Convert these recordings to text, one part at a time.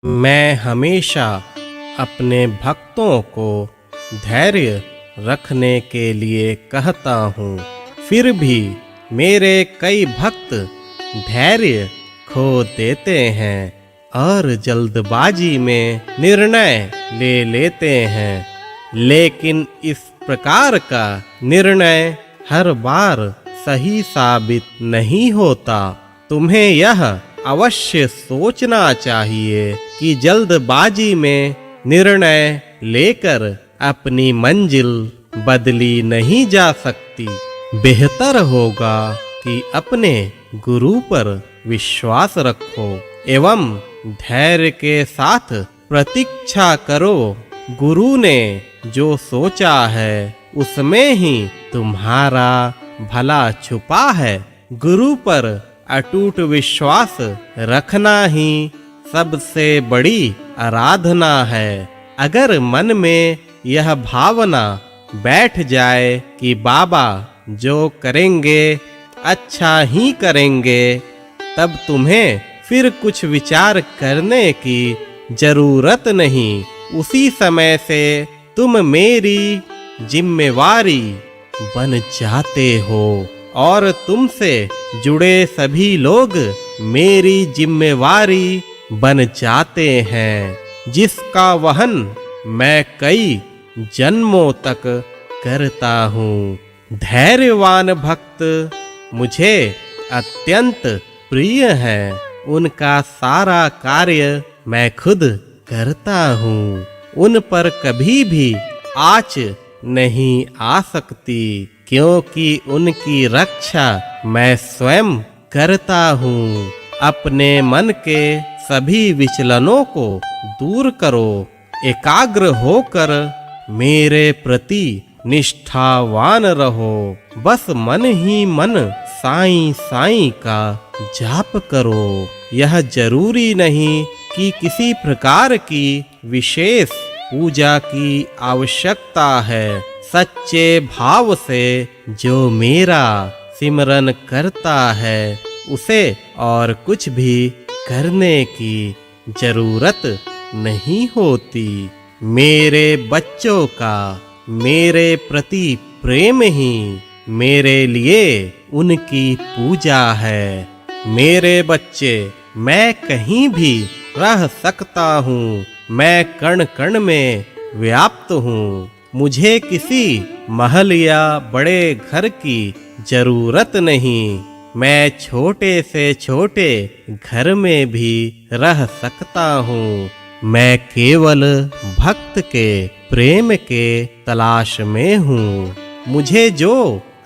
मैं हमेशा अपने भक्तों को धैर्य रखने के लिए कहता हूँ, फिर भी मेरे कई भक्त धैर्य खो देते हैं और जल्दबाजी में निर्णय ले लेते हैं। लेकिन इस प्रकार का निर्णय हर बार सही साबित नहीं होता। तुम्हें यह अवश्य सोचना चाहिए कि जल्दबाजी में निर्णय लेकर अपनी मंजिल बदली नहीं जा सकती। बेहतर होगा कि अपने गुरु पर विश्वास रखो एवं धैर्य के साथ प्रतीक्षा करो। गुरु ने जो सोचा है उसमें ही तुम्हारा भला छुपा है। गुरु पर अटूट विश्वास रखना ही सबसे बड़ी आराधना है। अगर मन में यह भावना बैठ जाए कि बाबा जो करेंगे अच्छा ही करेंगे, तब तुम्हें फिर कुछ विचार करने की जरूरत नहीं। उसी समय से तुम मेरी जिम्मेवारी बन जाते हो और तुमसे जुड़े सभी लोग मेरी जिम्मेवारी बन जाते हैं, जिसका वहन मैं कई जन्मों तक करता हूँ। धैर्यवान भक्त मुझे अत्यंत प्रिय हैं। उनका सारा कार्य मैं खुद करता हूँ। उन पर कभी भी आँच नहीं आ सकती, क्योंकि उनकी रक्षा मैं स्वयं करता हूँ। अपने मन के सभी विचलनों को दूर करो। एकाग्र होकर मेरे प्रति निष्ठावान रहो। बस मन ही मन साईं साईं का जाप करो। यह जरूरी नहीं कि किसी प्रकार की विशेष पूजा की आवश्यकता है। सच्चे भाव से जो मेरा सिमरन करता है उसे और कुछ भी करने की जरूरत नहीं होती। मेरे बच्चों का मेरे प्रति प्रेम ही मेरे लिए उनकी पूजा है। मेरे बच्चे, मैं कहीं भी रह सकता हूँ। मैं कण कण में व्याप्त हूँ। मुझे किसी महल या बड़े घर की जरूरत नहीं। मैं छोटे से छोटे घर में भी रह सकता हूँ। मैं केवल भक्त के प्रेम के तलाश में हूँ। मुझे जो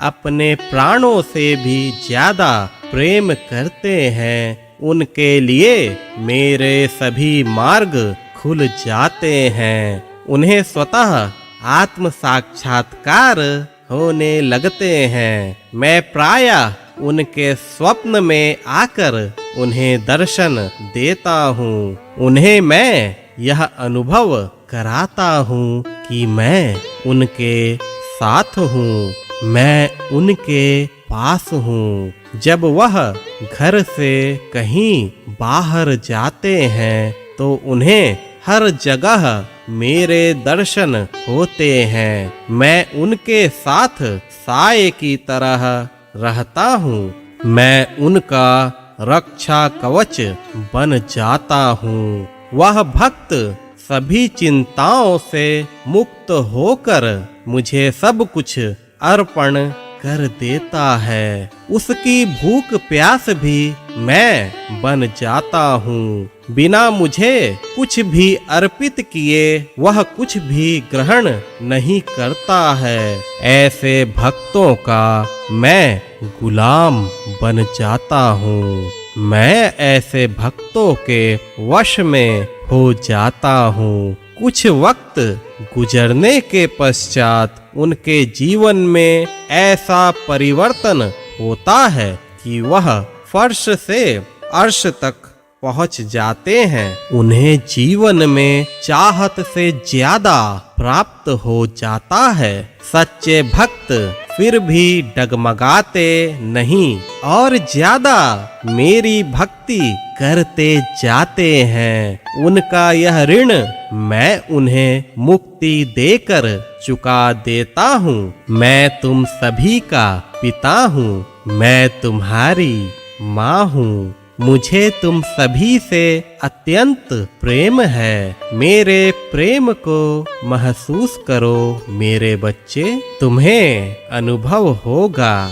अपने प्राणों से भी ज्यादा प्रेम करते हैं, उनके लिए मेरे सभी मार्ग खुल जाते हैं। उन्हें स्वतः आत्म साक्षात्कार होने लगते हैं। मैं प्रायः उनके स्वप्न में आकर उन्हें दर्शन देता हूँ। उन्हें मैं यह अनुभव कराता हूँ कि मैं उनके साथ हूँ, मैं उनके पास हूँ। जब वह घर से कहीं बाहर जाते हैं तो उन्हें हर जगह मेरे दर्शन होते हैं। मैं उनके साथ साए की तरह रहता हूँ। मैं उनका रक्षा कवच बन जाता हूँ। वह भक्त सभी चिंताओं से मुक्त होकर मुझे सब कुछ अर्पण कर देता है। उसकी भूख प्यास भी मैं बन जाता हूँ। बिना मुझे कुछ भी अर्पित किए वह कुछ भी ग्रहण नहीं करता है। ऐसे भक्तों का मैं गुलाम बन जाता हूँ। मैं ऐसे भक्तों के वश में हो जाता हूँ। कुछ वक्त गुजरने के पश्चात उनके जीवन में ऐसा परिवर्तन होता है कि वह फर्श से अर्श तक पहुंच जाते हैं, उन्हें जीवन में चाहत से ज्यादा प्राप्त हो जाता है। सच्चे भक्त फिर भी डगमगाते नहीं और ज्यादा मेरी भक्ति करते जाते हैं। उनका यह ऋण मैं उन्हें मुक्ति देकर चुका देता हूँ। मैं तुम सभी का पिता हूँ, मैं तुम्हारी माँ हूँ। मुझे तुम सभी से अत्यंत प्रेम है। मेरे प्रेम को महसूस करो मेरे बच्चे, तुम्हें अनुभव होगा।